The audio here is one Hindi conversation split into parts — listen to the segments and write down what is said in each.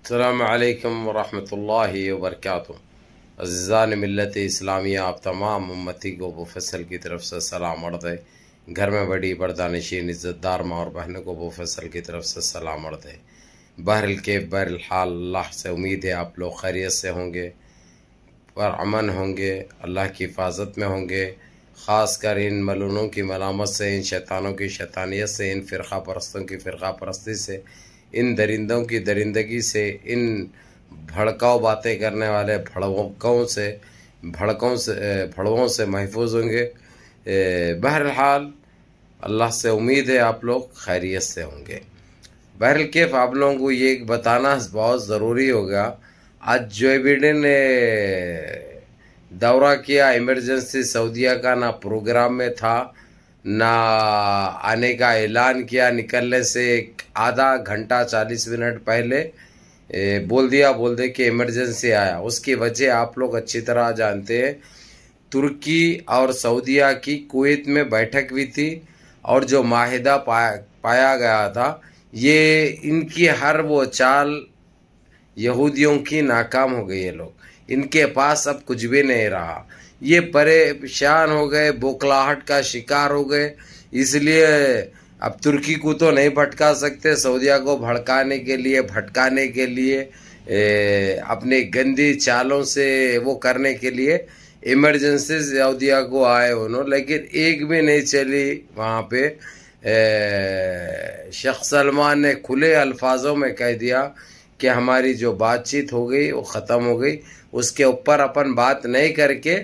अस्सलामुअलैकुम वरहमतुल्लाहि वबरकातुहू। अज़ीज़ान मिल्लत इस्लामिया, आप तमाम उम्मती को मुफस्सल की तरफ से सलाम अर्ज़ है। घर में बड़ी पर्दानशीन इज़्ज़तदार माँ और बहनों को मुफस्सल की तरफ से सलाम अर्ज़ है। बहरल कैफ़ बहरल हाल, अल्लाह से उम्मीद है आप लोग खैरियत से होंगे, पर अमन होंगे, अल्लाह की हिफाजत में होंगे। ख़ास कर इन मलूनों की मलामत से, इन शैतानों की शैतानियत से, इन फ़िरक़ा परस्तों की फ़िरक़ा परस्ती से, इन दरिंदों की दरिंदगी से, इन भड़काऊ बातें करने वाले भड़वों से महफूज होंगे। बहरहाल अल्लाह से उम्मीद है आप लोग खैरियत से होंगे। बहरहाल कैफ आप लोगों को ये बताना बहुत ज़रूरी होगा। आज जो बिडेन ने दौरा किया इमरजेंसी सऊदीया का, ना प्रोग्राम में था ना आने का ऐलान किया। निकलने से आधा घंटा 40 मिनट पहले बोल दे कि इमरजेंसी आया। उसकी वजह आप लोग अच्छी तरह जानते हैं। तुर्की और सऊदीया की कुवैत में बैठक हुई थी और जो माहिदा पाया गया था, ये इनकी हर वो चाल यहूदियों की नाकाम हो गई है। लोग इनके पास अब कुछ भी नहीं रहा। ये परेशान हो गए, बौखलाहट का शिकार हो गए। इसलिए अब तुर्की को तो नहीं भटका सकते, सऊदीया को भटकाने के लिए अपने गंदी चालों से वो करने के लिए इमरजेंसी सऊदीया को आए उन्होंने। लेकिन एक भी नहीं चली वहाँ पे। शेख सलमान ने खुले अल्फाजों में कह दिया कि हमारी जो बातचीत हो गई वो ख़त्म हो गई। उसके ऊपर अपन बात नहीं करके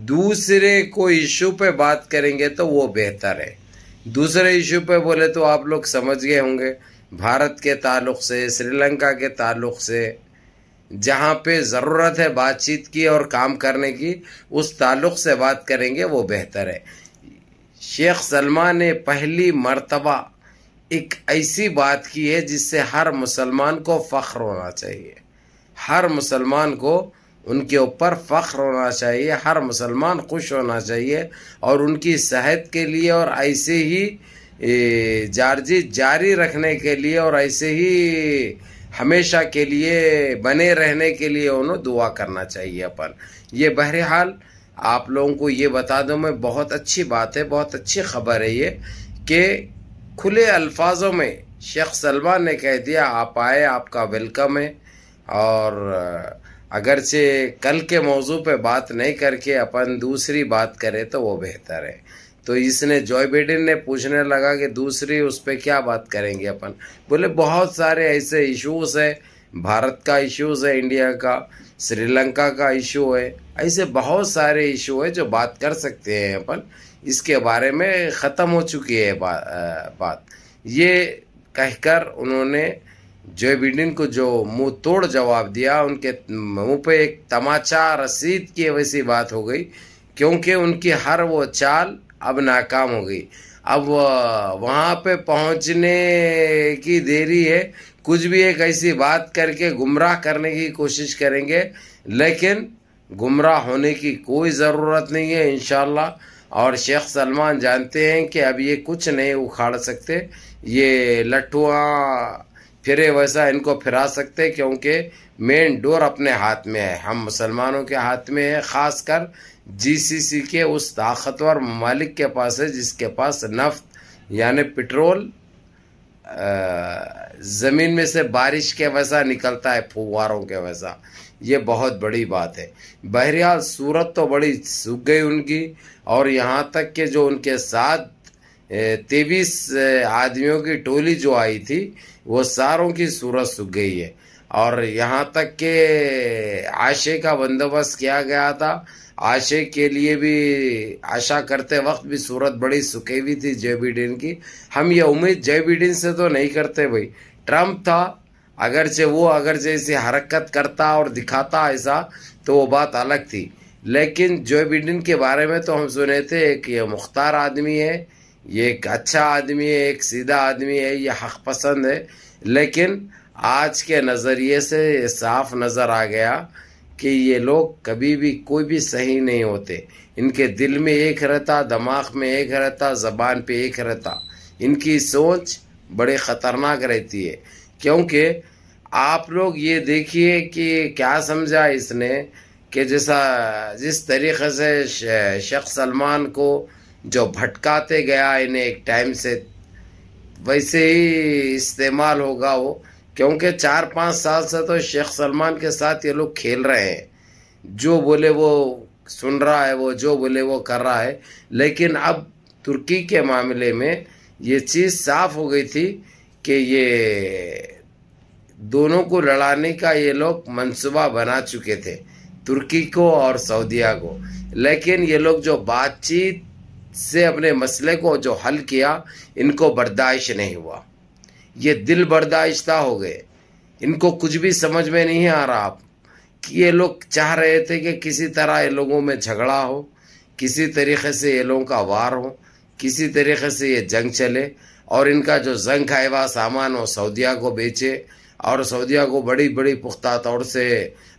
दूसरे को इशू पे बात करेंगे तो वो बेहतर है। दूसरे इशू पे बोले तो आप लोग समझ गए होंगे, भारत के ताल्लुक़ से, श्रीलंका के ताल्लुक़ से, जहाँ पे ज़रूरत है बातचीत की और काम करने की, उस ताल्लुक़ से बात करेंगे वो बेहतर है। शेख सलमान ने पहली मर्तबा एक ऐसी बात की है जिससे हर मुसलमान को फ़ख्र होना चाहिए। हर मुसलमान को उनके ऊपर फ़ख्र होना चाहिए, हर मुसलमान खुश होना चाहिए और उनकी सेहत के लिए और ऐसे ही जारी रखने के लिए और ऐसे ही हमेशा के लिए बने रहने के लिए उन्हें दुआ करना चाहिए अपन। ये बहरहाल आप लोगों को ये बता दूं मैं, बहुत अच्छी बात है, बहुत अच्छी खबर है ये कि खुले अल्फाजों में शेख सलमान ने कह दिया आप आए, आपका वेलकम है। और अगरचे कल के मौजू पे बात नहीं करके अपन दूसरी बात करें तो वो बेहतर है। तो इसने जो बिडेन ने पूछने लगा कि दूसरी उस पर क्या बात करेंगे अपन। बोले बहुत सारे ऐसे इश्यूज़ है, भारत का इश्यूज़ है, इंडिया का, श्रीलंका का इशू है, ऐसे बहुत सारे इशू है जो बात कर सकते हैं अपन। इसके बारे में ख़त्म हो चुकी है बात। ये कहकर उन्होंने जो बिडेन को जो मुंह तोड़ जवाब दिया, उनके मुंह पे एक तमाचा रसीद की वैसी बात हो गई, क्योंकि उनकी हर वो चाल अब नाकाम हो गई। अब वहाँ पे पहुँचने की देरी है, कुछ भी एक ऐसी बात करके गुमराह करने की कोशिश करेंगे, लेकिन गुमराह होने की कोई ज़रूरत नहीं है इंशाअल्लाह। और शेख सलमान जानते हैं कि अब ये कुछ नहीं उखाड़ सकते, ये लट्ठुआ फिरे वैसा इनको फिरा सकते, क्योंकि मेन डोर अपने हाथ में है, हम मुसलमानों के हाथ में है। ख़ास कर जीसीसी के उस ताकतवर ममालिक के पास है जिसके पास नफ्त यानी पेट्रोल ज़मीन में से बारिश के वैसा निकलता है, फुवारों के वैसा। ये बहुत बड़ी बात है। बहरहाल सूरत तो बड़ी सूख गई उनकी, और यहाँ तक कि जो उनके साथ 23 आदमियों की टोली जो आई थी वो सारों की सूरत सूख गई है। और यहाँ तक के आशे का बंदोबस्त किया गया था। आशे के लिए भी आशा करते वक्त भी सूरत बड़ी सूखी हुई थी जो बिडेन की। हम ये उम्मीद जो बिडेन से तो नहीं करते भाई। ट्रम्प था, अगर जैसे हरकत करता और दिखाता ऐसा तो वो बात अलग थी, लेकिन जो बिडेन के बारे में तो हम सुने थे एक ये मुख्तार आदमी है, ये एक अच्छा आदमी है, एक सीधा आदमी है, ये हक पसंद है। लेकिन आज के नज़रिए से साफ नज़र आ गया कि ये लोग कभी भी कोई भी सही नहीं होते। इनके दिल में एक रहता, दिमाग में एक रहता, ज़बान पे एक रहता। इनकी सोच बड़े ख़तरनाक रहती है, क्योंकि आप लोग ये देखिए कि क्या समझा इसने कि जैसा जिस तरीक़े से शेख सलमान को जो भटकाते गया इन्हें एक टाइम से, वैसे ही इस्तेमाल होगा वो। क्योंकि 4-5 साल से तो शेख सलमान के साथ ये लोग खेल रहे हैं, जो बोले वो सुन रहा है, वो जो बोले वो कर रहा है। लेकिन अब तुर्की के मामले में ये चीज़ साफ हो गई थी कि ये दोनों को लड़ाने का ये लोग मंसूबा बना चुके थे, तुर्की को और सऊदीया को। लेकिन ये लोग जो बातचीत से अपने मसले को जो हल किया, इनको बर्दाश्त नहीं हुआ, ये दिल बर्दाश्ता हो गए। इनको कुछ भी समझ में नहीं आ रहा कि ये लोग चाह रहे थे कि किसी तरह ये लोगों में झगड़ा हो, किसी तरीक़े से ये लोगों का वार हो, किसी तरीक़े से ये जंग चले और इनका जो जंग खाएवा सामान हो सऊदीया को बेचे। और सऊदीया को बड़ी बड़ी पुख्ता तौर से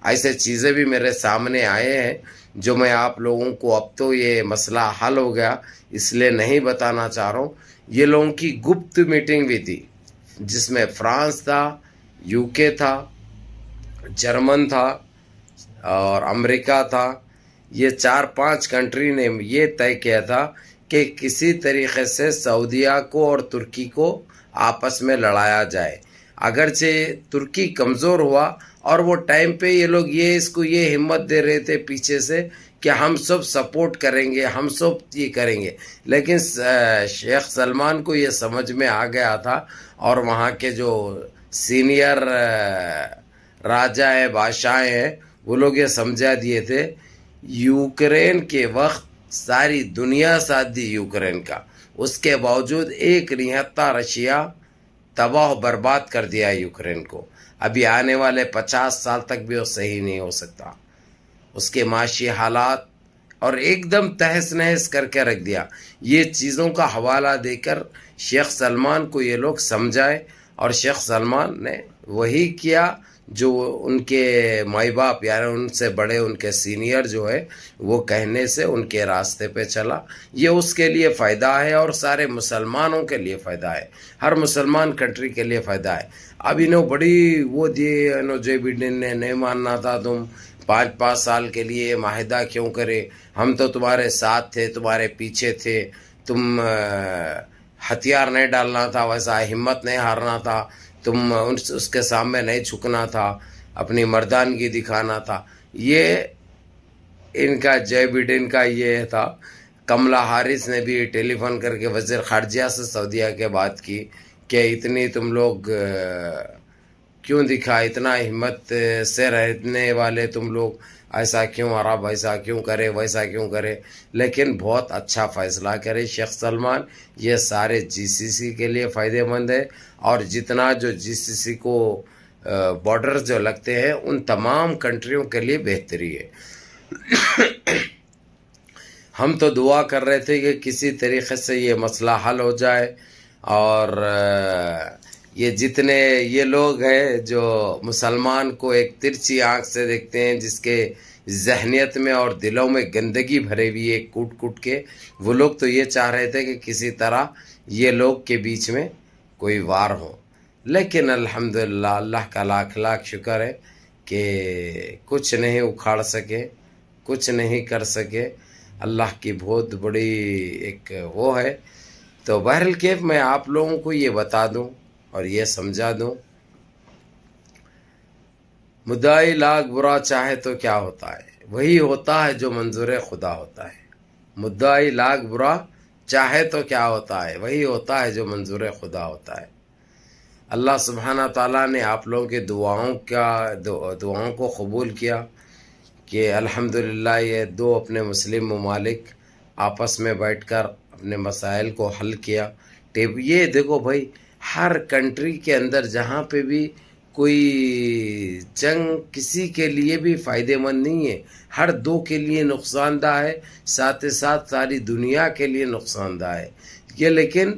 ऐसे चीज़ें भी मेरे सामने आए हैं जो मैं आप लोगों को, अब तो ये मसला हल हो गया इसलिए नहीं बताना चाह रहा हूँ। ये लोगों की गुप्त मीटिंग भी थी जिसमें फ्रांस था, यूके था, जर्मन था और अमेरिका था। ये 4-5 कंट्री ने ये तय किया था कि किसी तरीक़े से सऊदीया को और तुर्की को आपस में लड़ाया जाए। अगरचे तुर्की कमज़ोर हुआ और वो टाइम पे ये लोग इसको ये हिम्मत दे रहे थे पीछे से कि हम सब सपोर्ट करेंगे, हम सब ये करेंगे। लेकिन शेख सलमान को ये समझ में आ गया था और वहाँ के जो सीनियर राजा हैं, बादशाह हैं, वो लोग ये समझा दिए थे। यूक्रेन के वक्त सारी दुनिया साथ दी यूक्रेन का, उसके बावजूद एक निहत्ता रशिया तबाह बर्बाद कर दिया यूक्रेन को। अभी आने वाले 50 साल तक भी वो सही नहीं हो सकता, उसके माशी हालात और एकदम तहस नहस करके रख दिया। ये चीज़ों का हवाला देकर शेख सलमान को ये लोग समझाए और शेख सलमान ने वही किया जो उनके माई बाप यानी उनसे बड़े, उनके सीनियर जो है वो कहने से उनके रास्ते पे चला। ये उसके लिए फ़ायदा है और सारे मुसलमानों के लिए फ़ायदा है, हर मुसलमान कंट्री के लिए फ़ायदा है। अब इन्हों बड़ी वो दिए, जो बिडेन ने नहीं मानना था, तुम 5-5 साल के लिए माहिदा क्यों करे, हम तो तुम्हारे साथ थे, तुम्हारे पीछे थे, तुम हथियार नहीं डालना था, वैसा हिम्मत नहीं हारना था, तुम उसके सामने नहीं झुकना था, अपनी मर्दानगी दिखाना था। ये इनका जय बिडेन का ये था। कमला हारिस ने भी टेलीफोन करके वज़ीर ख़ारजिया से सऊदीया के बात की कि इतनी तुम लोग क्यों दिखा, इतना हिम्मत से रहने वाले तुम लोग, ऐसा क्यों अरब ऐसा क्यों करे, वैसा क्यों करे। लेकिन बहुत अच्छा फ़ैसला करे शेख सलमान, ये सारे जीसीसी के लिए फ़ायदेमंद है और जितना जो जीसीसी को बॉर्डर्स जो लगते हैं उन तमाम कंट्रियों के लिए बेहतरी है। हम तो दुआ कर रहे थे कि किसी तरीक़े से ये मसला हल हो जाए और ये जितने ये लोग हैं जो मुसलमान को एक तिरछी आंख से देखते हैं, जिसके जहनियत में और दिलों में गंदगी भरे हुई है कूट कूट के, वो लोग तो ये चाह रहे थे कि किसी तरह ये लोग के बीच में कोई वार हो। लेकिन अल्हम्दुलिल्लाह, अल्लाह का लाख लाख शुक्र है कि कुछ नहीं उखाड़ सके, कुछ नहीं कर सके। अल्लाह की बहुत बड़ी एक वो है। तो बहरहाल कैफ मैं आप लोगों को ये बता दूं और ये समझा दूं, मुद्दाई लाख बुरा चाहे तो क्या होता है, वही होता है जो मंजूर खुदा होता है। मुद्दाई लाख बुरा चाहे तो क्या होता है, वही होता है जो मंजूर खुदा होता है। अल्लाह सुब्हाना ताला ने आप लोगों के दुआओं को कबूल किया कि अल्हम्दुलिल्लाह ये दो अपने मुस्लिम ममालिक आपस में बैठकर अपने मसाइल को हल किया। ये देखो भाई, हर कंट्री के अंदर जहाँ पे भी कोई जंग किसी के लिए भी फ़ायदेमंद नहीं है, हर दो के लिए नुकसानदा है, साथ ही साथ सारी दुनिया के लिए नुकसानदा है ये। लेकिन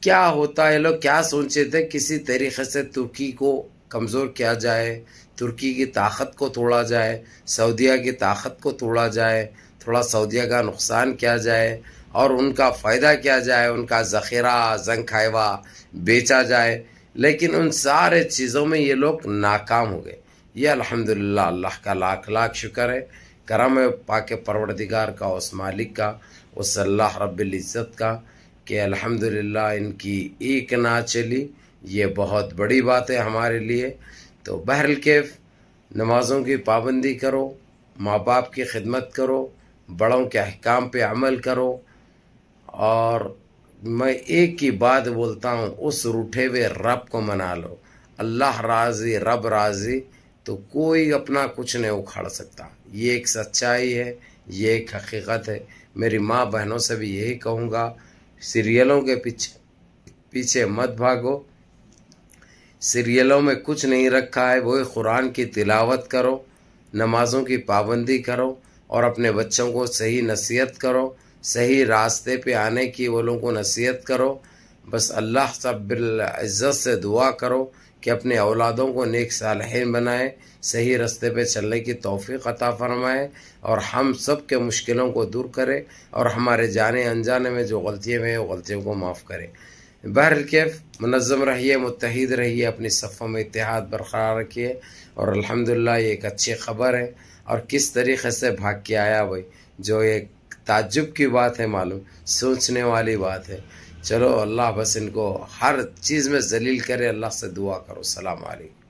क्या होता है, लोग क्या सोचे थे, किसी तरीक़े से तुर्की को कमज़ोर किया जाए, तुर्की की ताकत को तोड़ा जाए, सऊदीया की ताकत को तोड़ा जाए, थोड़ा सऊदीया का नुकसान किया जाए और उनका फ़ायदा किया जाए, उनका ज़ख़ीरा जंग खाएवा बेचा जाए। लेकिन उन सारे चीज़ों में ये लोग नाकाम हो गए। ये अल्हम्दुलिल्लाह अल्लाह का लाख लाख शुक्र है, करम है पाके परवरदिगार का, उस मालिक का, उस अल्लाह रब्बिल इज़्ज़त का कि अल्हम्दुलिल्लाह इनकी एक ना चली। ये बहुत बड़ी बात है हमारे लिए। तो बहरल कैफ नमाज़ों की पाबंदी करो, माँ बाप की खिदमत करो, बड़ों के अहकाम पे अमल करो। और मैं एक ही बात बोलता हूँ, उस रूठे हुए रब को मना लो। अल्लाह राज़ी, रब राज़ी, तो कोई अपना कुछ नहीं उखाड़ सकता। ये एक सच्चाई है, ये एक हकीकत है। मेरी माँ बहनों से भी यही कहूँगा, सीरियलों के पीछे मत भागो। सीरियलों में कुछ नहीं रखा है, वही कुरान की तिलावत करो, नमाज़ों की पाबंदी करो और अपने बच्चों को सही नसीहत करो, सही रास्ते पे आने की वो लोगों को नसीहत करो। बस अल्लाह रब्बुल इज़्ज़त से दुआ करो कि अपने औलादों को नेक सालिहीन बनाए, सही रास्ते पे चलने की तौफीक अता फरमाए और हम सब के मुश्किलों को दूर करे और हमारे जाने अनजाने में जो गलतियाँ हुई वो गलतियों को माफ़ करे। बहरहाल कैफ मुनज़्ज़म रहिए, मुत्तहिद रहिए, अपनी सफ़ों में इत्तेहाद बरकरार रखिए। और अल्हम्दुलिल्लाह ये एक अच्छी ख़बर है। और किस तरीक़े से भाग के आया भाई, जो एक ताज्जुब की बात है, मालूम सोचने वाली बात है। चलो अल्लाह बस इनको हर चीज़ में ज़लील करे, अल्लाह से दुआ करो। सलाम अलैकुम।